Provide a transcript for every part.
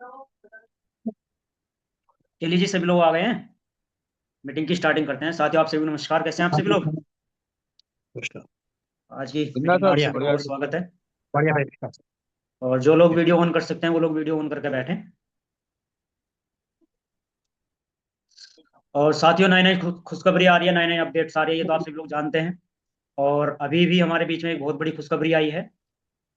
चलिए जी, सभी लोग आ गए हैं। मीटिंग की स्टार्टिंग करते हैं। साथियों, आप सभी को नमस्कार। कैसे हैं आप सभी लोग? कृष्णा। आज की बढ़िया मीटिंग में आप बढ़िया सभी लोगों बढ़िया का स्वागत है। बढ़िया भाई। और जो लोग वीडियो ऑन कर सकते हैं वो लोग वीडियो ऑन करके बैठें। और साथियों, नई नई खुशखबरी आ रही है, नए नए अपडेट्स आ रही है, ये तो आप सभी लोग जानते हैं। और अभी भी हमारे बीच में एक बहुत बड़ी खुशखबरी आई है।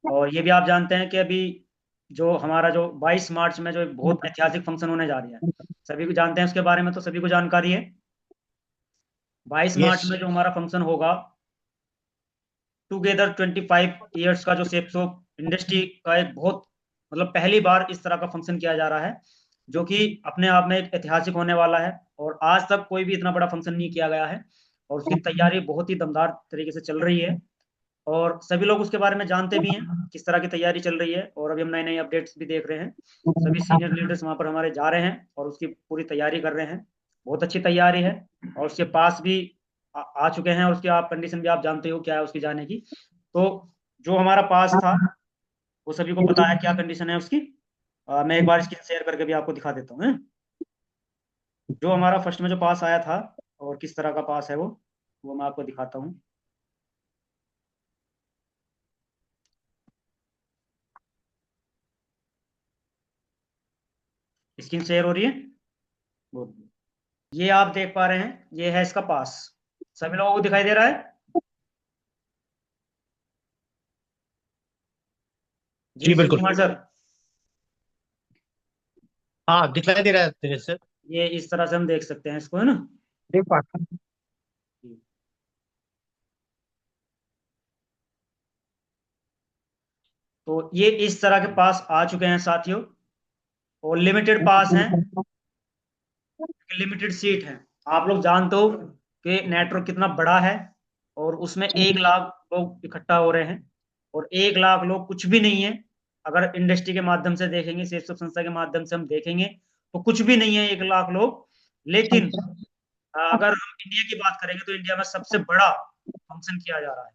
और ये भी आप जानते हैं कि अभी जो हमारा जो 22 मार्च में जो एक बहुत ऐतिहासिक फंक्शन होने जा रही है, सभी को जानते हैं उसके बारे में, तो सभी को जानकारी है। 22 यस। मार्च में जो हमारा फंक्शन होगा, टुगेदर 25 ईयर्स का, जो सेप सोप इंडस्ट्री का एक बहुत मतलब पहली बार इस तरह का फंक्शन किया जा रहा है, जो कि अपने आप में एक ऐतिहासिक होने वाला है। और आज तक कोई भी इतना बड़ा फंक्शन नहीं किया गया है। और उसकी तैयारी बहुत ही दमदार तरीके से चल रही है। और सभी लोग उसके बारे में जानते भी हैं किस तरह की तैयारी चल रही है। और अभी हम नए नए अपडेट्स भी देख रहे हैं। सभी सीनियर लीडर्स वहां पर हमारे जा रहे हैं और उसकी पूरी तैयारी कर रहे हैं। बहुत अच्छी तैयारी है। और उसके पास भी आ चुके हैं। और उसकी आप कंडीशन भी आप जानते हो क्या है उसकी जाने की। तो जो हमारा पास था, वो सभी को पता है क्या कंडीशन है उसकी। मैं एक बार स्क्रीन शेयर करके भी आपको दिखा देता हूँ। जो हमारा फर्स्ट में जो पास आया था और किस तरह का पास है वो मैं आपको दिखाता हूँ। स्क्रीन शेयर हो रही है वो। ये आप देख पा रहे हैं, ये है इसका पास। सभी लोगों को दिखाई दे रहा है? जी जी सुनील बिल्कुल। कुमार सर। हाँ, दिखाई दे रहा है तेरे से। ये इस तरह से हम देख सकते हैं इसको, है ना। देख पाता हूँ। तो ये इस तरह के पास आ चुके हैं साथियों। और लिमिटेड पास हैं, लिमिटेड सीट है। आप लोग जानते हो कि नेटवर्क कितना बड़ा है। और उसमें 1 लाख लोग इकट्ठा हो रहे हैं। और 1 लाख लोग कुछ भी नहीं है। अगर इंडस्ट्री के माध्यम से देखेंगे, सेफ सब संस्था के माध्यम से हम देखेंगे, तो कुछ भी नहीं है 1 लाख लोग। लेकिन अगर हम इंडिया की बात करेंगे तो इंडिया में सबसे बड़ा फंक्शन किया जा रहा है।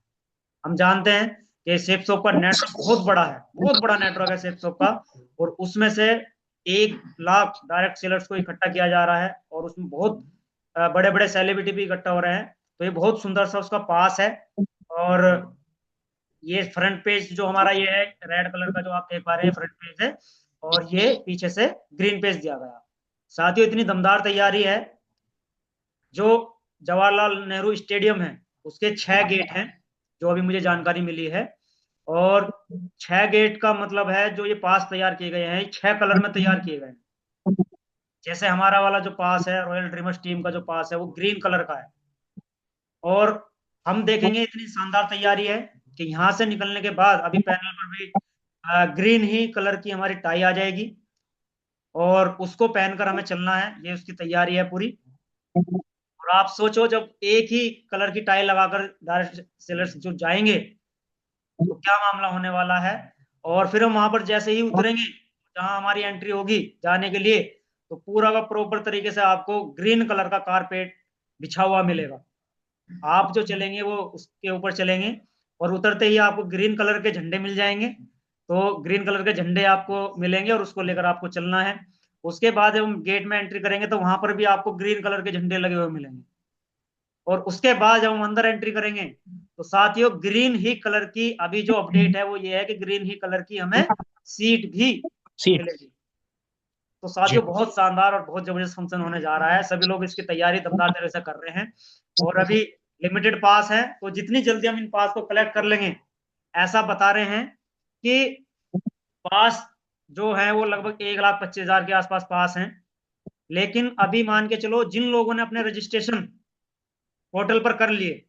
हम जानते हैं कि सेप्सो का नेटवर्क बहुत बड़ा है, बहुत बड़ा नेटवर्क है सेप्सो का। और उसमें से 1 लाख डायरेक्ट सेलर्स को इकट्ठा किया जा रहा है। और उसमें बहुत बड़े बड़े सेलिब्रिटी भी इकट्ठा हो रहे हैं। तो ये बहुत सुंदर सा उसका पास है। और ये फ्रंट पेज जो हमारा ये है, रेड कलर का जो आप देख पा रहे हैं फ्रंट पेज है। और ये पीछे से ग्रीन पेज दिया गया। साथियों, इतनी दमदार तैयारी है। जो जवाहरलाल नेहरू स्टेडियम है, उसके 6 गेट हैं, जो अभी मुझे जानकारी मिली है। और 6 गेट का मतलब है, जो ये पास तैयार किए गए हैं, 6 कलर में तैयार किए गए हैं। जैसे हमारा वाला जो पास है, रॉयल ड्रीमर्स टीम का जो पास है, वो ग्रीन कलर का है। और हम देखेंगे इतनी शानदार तैयारी है कि यहाँ से निकलने के बाद अभी पैनल पर भी ग्रीन ही कलर की हमारी टाई आ जाएगी। और उसको पहनकर हमें चलना है, ये उसकी तैयारी है पूरी। और आप सोचो, जब एक ही कलर की टाई लगाकर डायरेक्ट सेलर्स जो जाएंगे, तो क्या मामला होने वाला है। और फिर हम वहां पर जैसे ही उतरेंगे, जहां हमारी एंट्री होगी जाने के लिए, तो पूरा का प्रॉपर तरीके से आपको ग्रीन कलर का कारपेट बिछा हुआ मिलेगा। आप जो चलेंगे वो उसके ऊपर चलेंगे। और उतरते ही आपको ग्रीन कलर के झंडे मिल जाएंगे। तो ग्रीन कलर के झंडे आपको मिलेंगे और उसको लेकर आपको चलना है। उसके बाद जब हम गेट में एंट्री करेंगे, तो वहां पर भी आपको ग्रीन कलर के झंडे लगे हुए मिलेंगे। और उसके बाद जब हम अंदर एंट्री करेंगे, तो साथियों ग्रीन ही कलर की अभी जो अपडेट है वो ये है कि ग्रीन ही कलर की हमें सीट भी सीट। मिलेगी। तो साथियों, जी। बहुत शानदार और बहुत जबरदस्त फंक्शन होने जा रहा है। सभी लोग इसकी तैयारी दमदार तरह से कर रहे हैं। और अभी लिमिटेड पास है, तो जितनी जल्दी हम इन पास को कलेक्ट कर लेंगे, ऐसा बता रहे हैं कि पास जो है वो लगभग 1,25,000 के आसपास पास हैं। लेकिन अभी मान के चलो, जिन लोगों ने अपने रजिस्ट्रेशन पोर्टल पर कर लिए,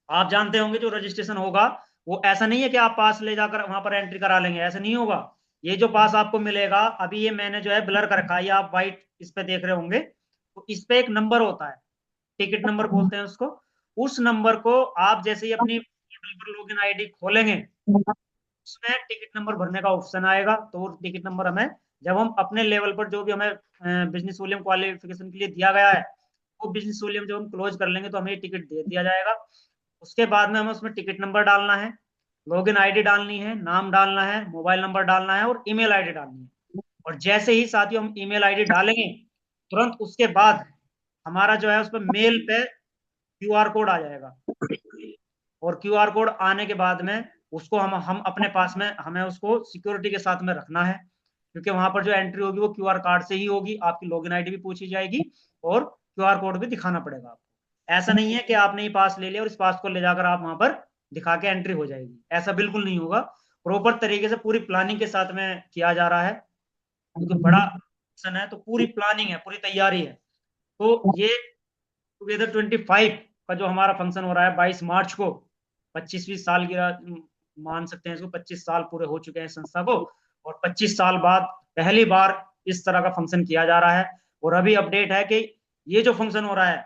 आप जानते होंगे जो रजिस्ट्रेशन होगा, वो ऐसा नहीं है कि आप पास ले जाकर वहां पर एंट्री करा लेंगे, ऐसा नहीं होगा। ये जो पास आपको मिलेगा, अभी ये मैंने जो है ब्लर कर रखा है, ये आप वाइट इस पे देख रहे होंगे, तो इस पे एक नंबर होता है, टिकट नंबर बोलते हैं उसको। उस नंबर को आप जैसे ही अपनी पोर्टल पर लॉगिन आईडी खोलेंगे, उसमें टिकट नंबर भरने का ऑप्शन आएगा। तो वो टिकट नंबर हमें, जब हम अपने लेवल पर जो भी हमें बिजनेस वॉल्यूम क्वालिफिकेशन के लिए दिया गया है, वो बिजनेस वॉल्यूम जब हम क्लोज कर लेंगे, तो हमें टिकट दे दिया जाएगा। उसके बाद में हमें उसमें टिकट नंबर डालना है, लॉगिन आईडी डालनी है, नाम डालना है, मोबाइल नंबर डालना है और ईमेल आईडी डालनी है। और जैसे ही साथियों हम ईमेल आईडी डालेंगे, तुरंत उसके बाद हमारा जो है उस पर मेल पे क्यूआर कोड आ जाएगा, और क्यूआर कोड आने के बाद में उसको हम अपने पास में, हमें उसको सिक्योरिटी के साथ में रखना है, क्योंकि वहां पर जो एंट्री होगी वो क्यूआर कार्ड से ही होगी, आपकी लॉगिन आईडी भी पूछी जाएगी और क्यूआर कोड भी दिखाना पड़ेगा आपको। ऐसा नहीं है कि आपने ये पास ले लिया और इस पास को ले जाकर आप वहां पर दिखा के एंट्री हो जाएगी, ऐसा बिल्कुल नहीं होगा। प्रॉपर तरीके से पूरी प्लानिंग के साथ में किया जा रहा है, क्योंकि बड़ा फंक्शन है तो पूरी प्लानिंग है, पूरी तैयारी है। तो ये टुगेदर 25 का जो हमारा फंक्शन हो रहा है 22 मार्च को, 25वीं साल की मान सकते हैं इसको, 25 साल पूरे हो चुके हैं संस्था को, और 25 साल बाद पहली बार इस तरह का फंक्शन किया जा रहा है। और अभी अपडेट है कि ये जो फंक्शन हो रहा है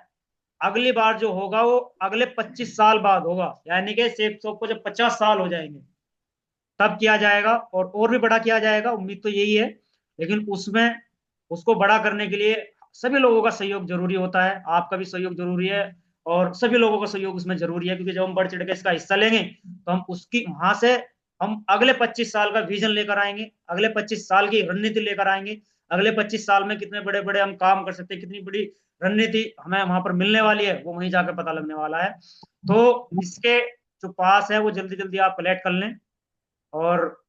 अगली बार जो होगा वो अगले 25 साल बाद होगा, यानी कि सेफ शॉप को जब 50 साल हो जाएंगे तब किया जाएगा, और भी बड़ा किया जाएगा, उम्मीद तो यही है। लेकिन उसमें उसको बड़ा करने के लिए सभी लोगों का सहयोग जरूरी होता है, आपका भी सहयोग जरूरी है, और सभी लोगों का सहयोग उसमें जरूरी है, क्योंकि जब हम बढ़ चढ़ के इसका हिस्सा लेंगे तो हम उसकी वहां से हम अगले 25 साल का विजन लेकर आएंगे, अगले 25 साल की रणनीति लेकर आएंगे, अगले 25 साल में कितने बड़े बड़े हम काम कर सकते हैं, कितनी बड़ी रणनीति हमें वहां पर मिलने वाली है, वो वहीं जाकर पता लगने वाला है। तो इसके जो पास है वो जल्दी जल्दी आप कलेक्ट कर लें, और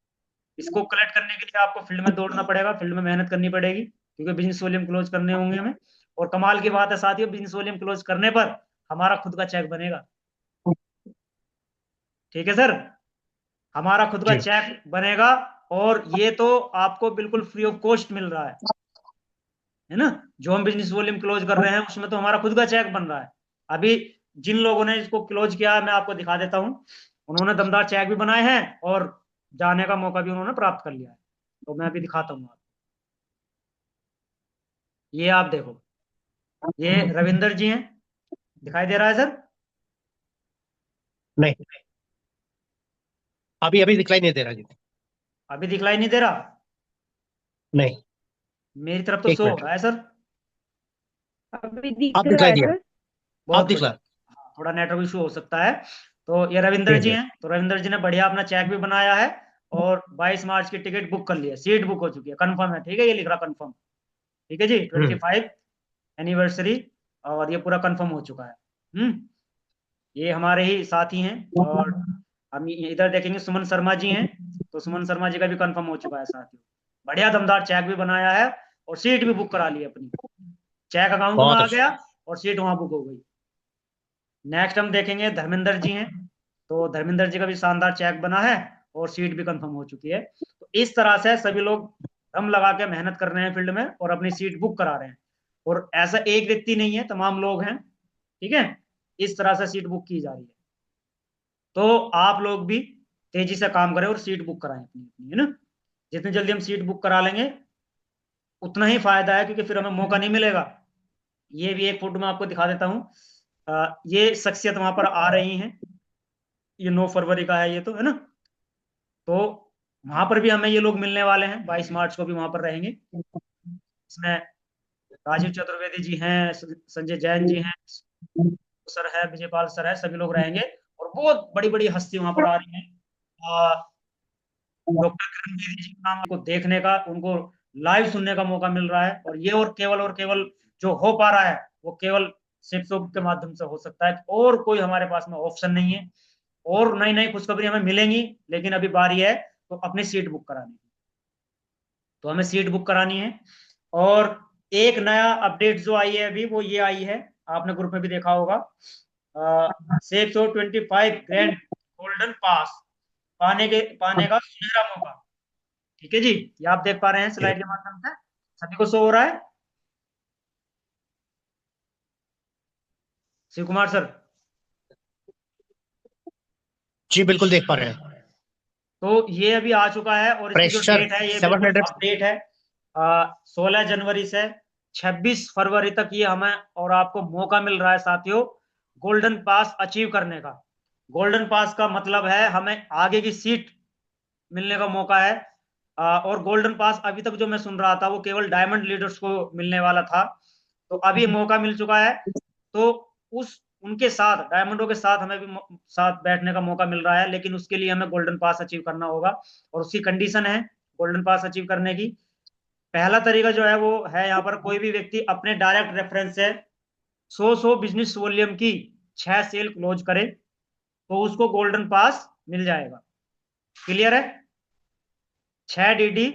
इसको कलेक्ट करने के लिए आपको फील्ड में दौड़ना पड़ेगा, फील्ड में मेहनत करनी पड़ेगी, क्योंकि बिजनेस वॉल्यूम क्लोज करने होंगे हमें। और कमाल की बात है साथियों, बिजनेस वॉल्यूम क्लोज करने पर हमारा खुद का चेक बनेगा। ठीक है सर, हमारा खुद का जी चेक बनेगा, और ये तो आपको बिल्कुल फ्री ऑफ कॉस्ट मिल रहा है ना। जो हम बिजनेस वॉल्यूम क्लोज कर रहे हैं उसमें तो हमारा खुद का चेक बन रहा है। अभी जिन लोगों ने इसको क्लोज किया है मैं आपको दिखा देता हूँ, उन्होंने दमदार चेक भी बनाए हैं और जाने का मौका भी उन्होंने प्राप्त कर लिया है। तो मैं अभी दिखाता हूँ आपको, ये आप देखो, ये रविंदर जी हैं, दिखाई दे रहा है सर? नहीं, अभी अभी दिखलाई नहीं दे रहा जी। अभी दिखलाई नहीं दे रहा? नहीं, मेरी तरफ तो एक शो हो मिनट। रहा है सर। अभी दिख आप रहा दिखलाई है दिया। सर। आप बहुत दिखला। बढ़िया। हाँ, थोड़ा नेटवर्क इशू हो सकता है। तो ये रविंदर ठीक जी है। हैं, तो रविंदर जी ने बढ़िया अपना चेक भी बनाया है, और 22 मार्च की टिकट बुक कर ली है, सीट बुक हो चुकी है, कंफर्म है, ठीक है, ये लिख रहा कंफर्म। ठीक है जी, हम्म। 25 एनिवर्सरी, और ये पूरा कंफर्म हो चुका है। ये हमारे ही साथी हैं, और हम इधर देखेंगे सुमन शर्मा जी हैं, तो सुमन शर्मा जी का भी कंफर्म हो चुका है साथियों। बढ़िया दमदार चेक भी बनाया है, और सीट भी बुक करा ली अपनी, चेक अकाउंट में बहुत आ अच्छा। गया और सीट वहां बुक हो गई। नेक्स्ट हम देखेंगे धर्मेंद्र जी हैं, तो धर्मेंद्र जी का भी शानदार चेक बना है और सीट भी कंफर्म हो चुकी है। तो इस तरह से सभी लोग दम लगा के मेहनत कर रहे हैं फील्ड में, और अपनी सीट बुक करा रहे हैं। और ऐसा एक व्यक्ति नहीं है, तमाम लोग हैं, ठीक है, इस तरह से सीट बुक की जा रही है। तो आप लोग भी तेजी से काम करें और सीट बुक कराएं अपनी अपनी, है ना। जितनी जल्दी हम सीट बुक करा लेंगे उतना ही फायदा है, क्योंकि फिर हमें मौका नहीं मिलेगा। ये भी एक फोटो में आपको दिखा देता हूँ, ये शख्सियत वहां पर आ रही हैं, ये 9 फरवरी का है ये तो, है ना। तो वहां पर भी हमें ये लोग मिलने वाले हैं, 22 मार्च को भी वहां पर रहेंगे। इसमें राजीव चतुर्वेदी जी हैं, संजय जैन जी हैं, सर है, विजयपाल सर है, सभी लोग रहेंगे। और बहुत बड़ी बड़ी हस्ती वहां पर आ रही है। डॉक्टर किरण बेदी जी का नाम को देखने का, उनको लाइव सुनने का मौका मिल रहा है, और केवल जो हो पा रहा है वो केवल शिव शोभ के माध्यम से हो सकता है, और कोई हमारे पास में ऑप्शन नहीं है। और नई नई खुशखबरी हमें मिलेंगी, लेकिन अभी बारी है तो अपनी सीट बुक करानी है, तो हमें सीट बुक करानी है। और एक नया अपडेट जो आई है अभी, वो ये आई है, आपने ग्रुप में भी देखा होगा, safe show 25 grand Golden Pass पाने का सुनहरा मौका। ठीक है जी, ये आप देख पा रहे हैं स्लाइड के माध्यम से, सभी को शो हो रहा है? शिव कुमार सर? जी बिल्कुल देख पा रहे हैं। तो ये अभी आ चुका है, और इसकी जो प्रेशर डेट है ये बिल्कुल 700। अपडेट है। 16 जनवरी से 26 फरवरी तक ये हमें और आपको मौका मिल रहा है साथियों, गोल्डन पास अचीव करने का। गोल्डन पास का मतलब है हमें आगे की सीट मिलने का मौका है। और गोल्डन पास अभी तक जो मैं सुन रहा था वो केवल डायमंड लीडर्स को मिलने वाला था, तो अभी मौका मिल चुका है। तो उस उनके साथ, डायमंडों के साथ हमें भी साथ बैठने का मौका मिल रहा है, लेकिन उसके लिए हमें गोल्डन पास अचीव करना होगा, और उसकी कंडीशन है गोल्डन पास अचीव करने की, पहला तरीका जो है वो है यहाँ पर, कोई भी व्यक्ति अपने डायरेक्ट रेफरेंस से 100 बिजनेस वॉल्यूम की 6 सेल क्लोज करे तो उसको गोल्डन पास मिल जाएगा। क्लियर है? 6 डीडी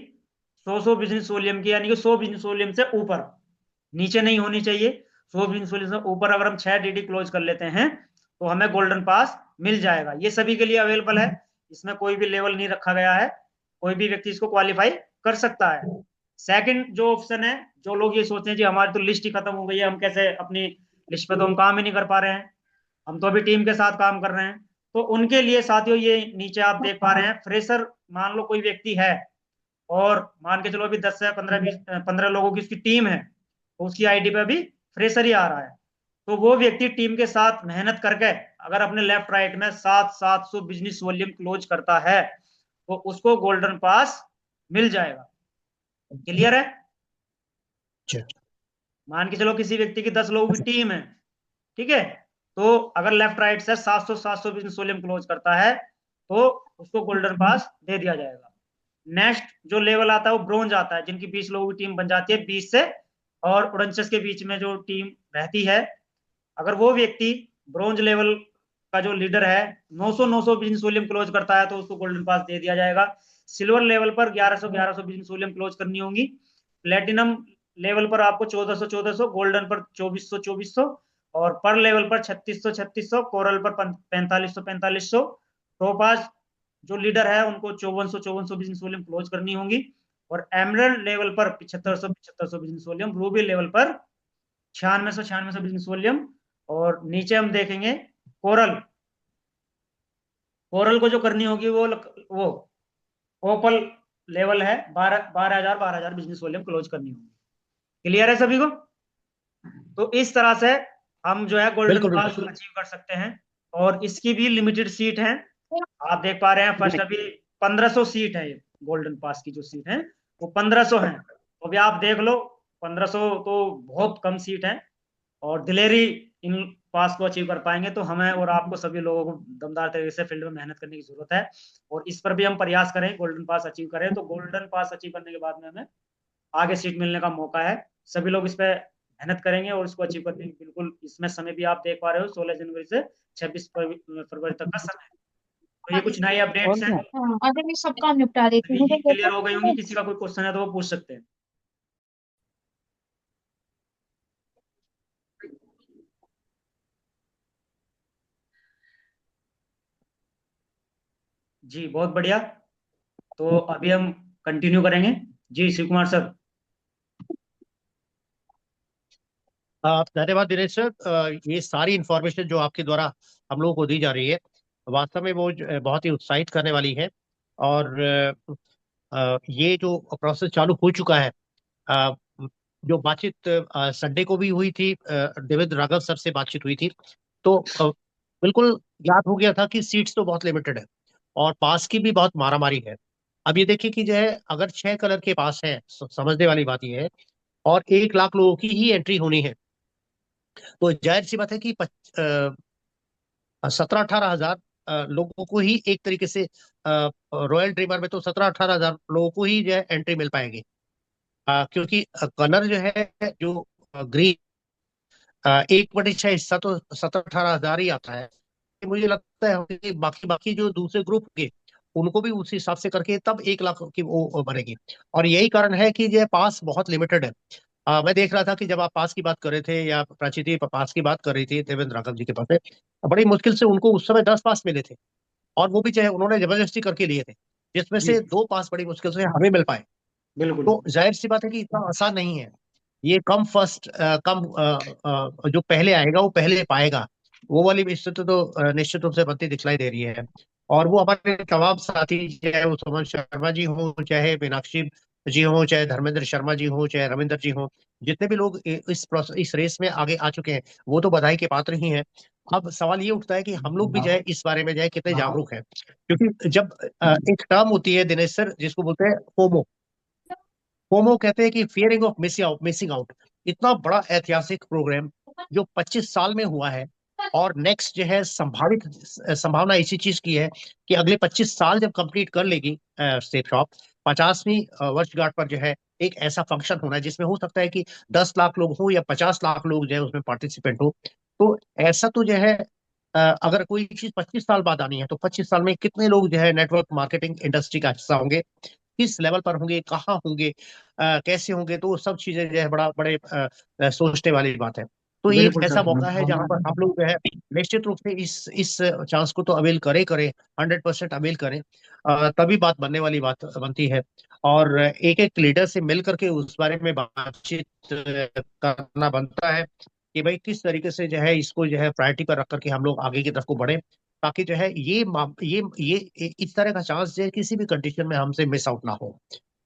100 बिजनेस वॉल्यूम की, यानी कि 100 बिजनेस वॉल्यूम से ऊपर, नीचे नहीं होनी चाहिए। 100 बिजनेस वॉल्यूम से ऊपर अगर हम 6 डीडी क्लोज कर लेते हैं तो हमें गोल्डन पास मिल जाएगा। ये सभी के लिए अवेलेबल है, इसमें कोई भी लेवल नहीं रखा गया है, कोई भी व्यक्ति इसको क्वालिफाई कर सकता है। सेकंड जो ऑप्शन है, जो लोग ये सोचते हैं जी हमारी तो लिस्ट ही खत्म हो गई है, हम कैसे अपनी लिस्ट पे तो हम काम ही नहीं कर पा रहे हैं, हम तो अभी टीम के साथ काम कर रहे हैं, तो उनके लिए साथियों ये नीचे आप देख पा रहे हैं, फ्रेशर मान लो कोई व्यक्ति है और मान के चलो अभी 10 से 15 लोगों की उसकी टीम है, तो उसकी आईडी पे अभी फ्रेशर ही आ रहा है, तो वो व्यक्ति टीम के साथ मेहनत करके अगर अपने लेफ्ट राइट में 700 बिजनेस वॉल्यूम क्लोज करता है तो उसको गोल्डन पास मिल जाएगा। क्लियर है? मान के चलो किसी व्यक्ति की 10 लोगों की टीम है, ठीक है, तो अगर लेफ्ट राइट से 700 बिजनेस वॉल्यूम क्लोज करता है तो उसको गोल्डन पास दे दिया जाएगा। नेक्स्ट जो लेवल आता है वो ब्रोंज आता है, जिनकी 20 लोगों की टीम बन जाती है, 20 से और 49 के बीच में जो टीम रहती है, अगर वो व्यक्ति ब्रोंज लेवल का जो लीडर है 900 बिजनेस वॉल्यूम क्लोज करता है तो उसको गोल्डन पास दे दिया जाएगा। सिल्वर लेवल पर 1100 बिजनेस वॉल्यूम क्लोज करनी होगी। प्लेटिनम लेवल पर आपको 1400, गोल्डन पर 2400 और पर लेवल पर 3600, कोरल पर 4500। टोपाज जो लीडर है उनको 5400 बिजनेस वॉल्यूम क्लोज करनी होगी और एमरल्ड लेवल पर 7500 बिजनेस वॉल्यूम, रूबी लेवल पर 9600 बिजनेस वॉल्यूम। और नीचे हम देखेंगे कोरल को जो करनी होगी वो ओपल लेवल है, 12,000 बिजनेस वॉल्यूम क्लोज करनी होगी। क्लियर है सभी को? तो इस तरह से हम जो है गोल्डन पास अचीव कर सकते हैं और इसकी भी लिमिटेड सीट है, आप देख पा रहे हैं। फर्स्ट अभी 1500 सीट है, गोल्डन पास की जो सीट है वो 1500 है, तो अभी आप देख लो 1500 तो बहुत कम सीट है और दिलेरी इन पास को अचीव कर पाएंगे तो हमें और आपको सभी लोगों को दमदार तरीके से फील्ड में मेहनत करने की जरूरत है और इस पर भी हम प्रयास करें, गोल्डन पास अचीव करें, तो गोल्डन पास अचीव करने के बाद में हमें आगे सीट मिलने का मौका है। सभी लोग इस पे मेहनत करेंगे और इसको अचीव करने की बिल्कुल, इसमें समय भी आप देख पा रहे हो 16 जनवरी से 26 फरवरी तक का समय है। तो ये कुछ नए अपडेट्स हैं, अगर मैं सब काम निपटा देती हूँ क्लियर हो गई होंगी। किसी का कोई क्वेश्चन है तो वो पूछ सकते हैं। जी बहुत बढ़िया, तो अभी हम कंटिन्यू करेंगे। जी शिव कुमार सर। धन्यवाद दिनेश सर। ये सारी इंफॉर्मेशन जो आपके द्वारा हम लोगों को दी जा रही है वास्तव में वो बहुत ही उत्साहित करने वाली है। और ये जो प्रोसेस चालू हो चुका है, अ, जो बातचीत संडे को भी हुई थी, देवेंद्र राघव सर से बातचीत हुई थी, तो बिल्कुल याद हो गया था कि सीट्स तो बहुत लिमिटेड है और पास की भी बहुत मारामारी है। अब ये देखिए कि जो है अगर 6 कलर के पास है, समझने वाली बात ये है, और 1 लाख लोगों की ही एंट्री होनी है, तो जाहिर सी बात है कि 17-18 हजार लोगों को ही एक तरीके से, रॉयल ड्रीमर में तो 17-18 हजार लोगों को ही जो है एंट्री मिल पाएगी। क्योंकि कलर जो है, जो ग्रीन, 1/6 हिस्सा तो 17-18 हजार ही आता है। मुझे लगता है कि बाकी बाकी जो दूसरे ग्रुप के, उनको भी उस हिसाब से करके तब 1 लाख की वो बनेगी। और यही कारण है कि ये पास बहुत लिमिटेड है। मैं देख रहा था कि जब आप पास की बात कर रहे थे या प्राची थी पास की बात कर रही थी देवेंद्र राघव जी के पास में, बड़ी मुश्किल से उनको उस समय 10 पास मिले थे और वो भी चाहे उन्होंने जबरदस्ती करके लिए थे, जिसमें जी से 2 पास बड़ी मुश्किल से हमें मिल पाए। बिल्कुल। तो जाहिर सी बात है कि इतना आसान नहीं है। ये कम फर्स्ट, कम जो पहले आएगा वो पहले पाएगा, वो वाली स्थिति तो निश्चित रूप से बनती दिखलाई दे रही है। और वो हमारे तमाम साथी, चाहे वो सुमन शर्मा जी हो, चाहे मीनाक्षी जी हो, चाहे धर्मेंद्र शर्मा जी हो, चाहे रविंदर जी हो, जितने भी लोग इस रेस में आगे आ चुके हैं वो तो बधाई के पात्र ही हैं। अब सवाल ये उठता है कि हम लोग भी जो है इस बारे में जो है कितने जागरूक हैं, क्योंकि जब एक टर्म होती है दिनेश सर जिसको बोलते हैं फोमो। फोमो कहते हैं कि फियरिंग ऑफ मिसिंग आउट। इतना बड़ा ऐतिहासिक प्रोग्राम जो 25 साल में हुआ है, और नेक्स्ट जो है संभावना इसी चीज की है कि अगले 25 साल जब कंप्लीट कर लेगी सेफ शॉप, 50वीं वर्षगांठ पर जो है एक ऐसा फंक्शन होना है जिसमें हो सकता है कि 10 लाख लोग हो या 50 लाख लोग जो है उसमें पार्टिसिपेंट हो। तो ऐसा तो जो है अगर कोई चीज 25 साल बाद आनी है तो 25 साल में कितने लोग जो है नेटवर्क मार्केटिंग इंडस्ट्री का हिस्सा होंगे, किस लेवल पर होंगे, कहाँ होंगे, कैसे होंगे, तो सब चीजें जो है बड़े सोचने वाली बात है। तो ये एक बिल्कुल ऐसा सर। मौका है जहां पर आप लोग जो है निश्चित रूप से इस चांस को तो अवेल करें 100% अवेल करें। तभी बात बनने वाली बात बनती है। और एक एक लीडर से मिल करके उस बारे में बातचीत करना बनता है कि भाई किस तरीके से जो है इसको जो है प्रायोरिटी पर रख करके हम लोग आगे की तरफ को बढ़े, ताकि जो है ये इस तरह का चांस जो है किसी भी कंडीशन में हमसे मिस आउट ना हो।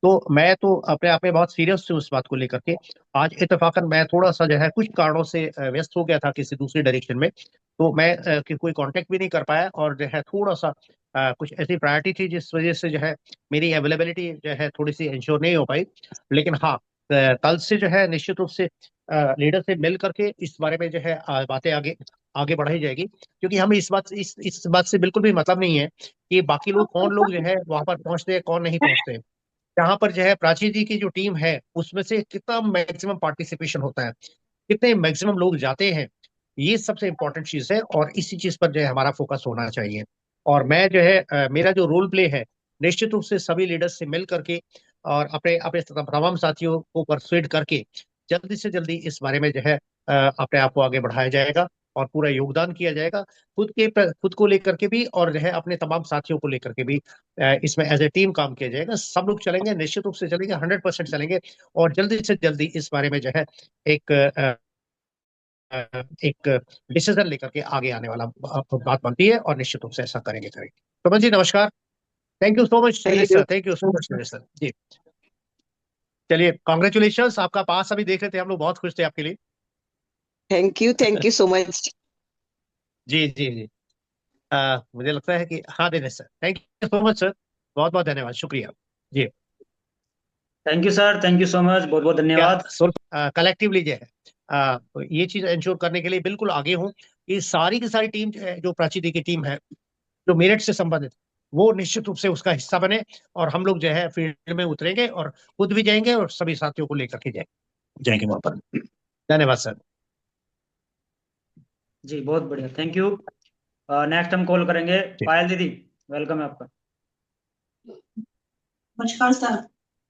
तो मैं तो अपने आप में बहुत सीरियस हूँ उस बात को लेकर के। आज इत्तेफाकन मैं थोड़ा सा जो है कुछ कारणों से व्यस्त हो गया था किसी दूसरी डायरेक्शन में, तो मैं कोई कांटेक्ट भी नहीं कर पाया, और जो है थोड़ा सा कुछ ऐसी प्रायोरिटी थी जिस वजह से जो है मेरी अवेलेबिलिटी जो है थोड़ी सी इंश्योर नहीं हो पाई। लेकिन हाँ, कल से जो है निश्चित रूप से लीडर से मिल करके इस बारे में जो है बातें आगे आगे बढ़ाई जाएगी, क्योंकि हमें इस बात से बिल्कुल भी मतलब नहीं है कि बाकी लोग कौन लोग जो है वहां पर पहुंचते हैं कौन नहीं पहुंचते हैं। यहाँ पर जो है प्राची जी की जो टीम है उसमें से कितना मैक्सिमम पार्टिसिपेशन होता है, कितने मैक्सिमम लोग जाते हैं, ये सबसे इंपॉर्टेंट चीज है, और इसी चीज पर जो है हमारा फोकस होना चाहिए। और मैं जो है मेरा जो रोल प्ले है निश्चित रूप से सभी लीडर्स से मिल करके और अपने अपने तमाम साथियों को परसुएड करके जल्दी से जल्दी इस बारे में जो है अपने आप को आगे बढ़ाया जाएगा और पूरा योगदान किया जाएगा, खुद को लेकर के भी और जो है अपने तमाम साथियों को लेकर के भी। इसमें एज ए टीम काम किया जाएगा, सब लोग चलेंगे, निश्चित रूप से चलेंगे, 100% चलेंगे, और जल्दी से जल्दी इस बारे में जो है एक एक डिसीजन लेकर के आगे आने वाला बात बनती है, और निश्चित रूप से ऐसा करेंगे। तो जी नमस्कार। Thank you so much Shailesh thank sir, thank you so much Shailesh sir ji. चलिए कॉन्ग्रेचुलेशन, आपका पास अभी देख रहे थे हम लोग, बहुत खुश थे आपके लिए। Thank you so much. जी जी जी। मुझे लगता है कि हाँ Dinesh sir, thank you so much sir, बहुत बहुत धन्यवाद, शुक्रिया जी। Thank you sir, thank you so much, बहुत बहुत क्या धन्यवाद। कलेक्टिवली जो है ये चीज इंश्योर करने के लिए बिल्कुल आगे हूँ कि सारी की सारी टीम जो है, जो प्राची दी की टीम है जो मेरिट से संबंधित, वो निश्चित रूप से उसका हिस्सा बने, और हम लोग जो है फील्ड में उतरेंगे और खुद भी जाएंगे और सभी साथियों को लेकर के जाएंगे वहां पर। धन्यवाद सर। जी बहुत बढ़िया, थैंक यू। नेक्स्ट हम कॉल करेंगे जी। पायल दीदी, वेलकम है आपका। नमस्कार सर।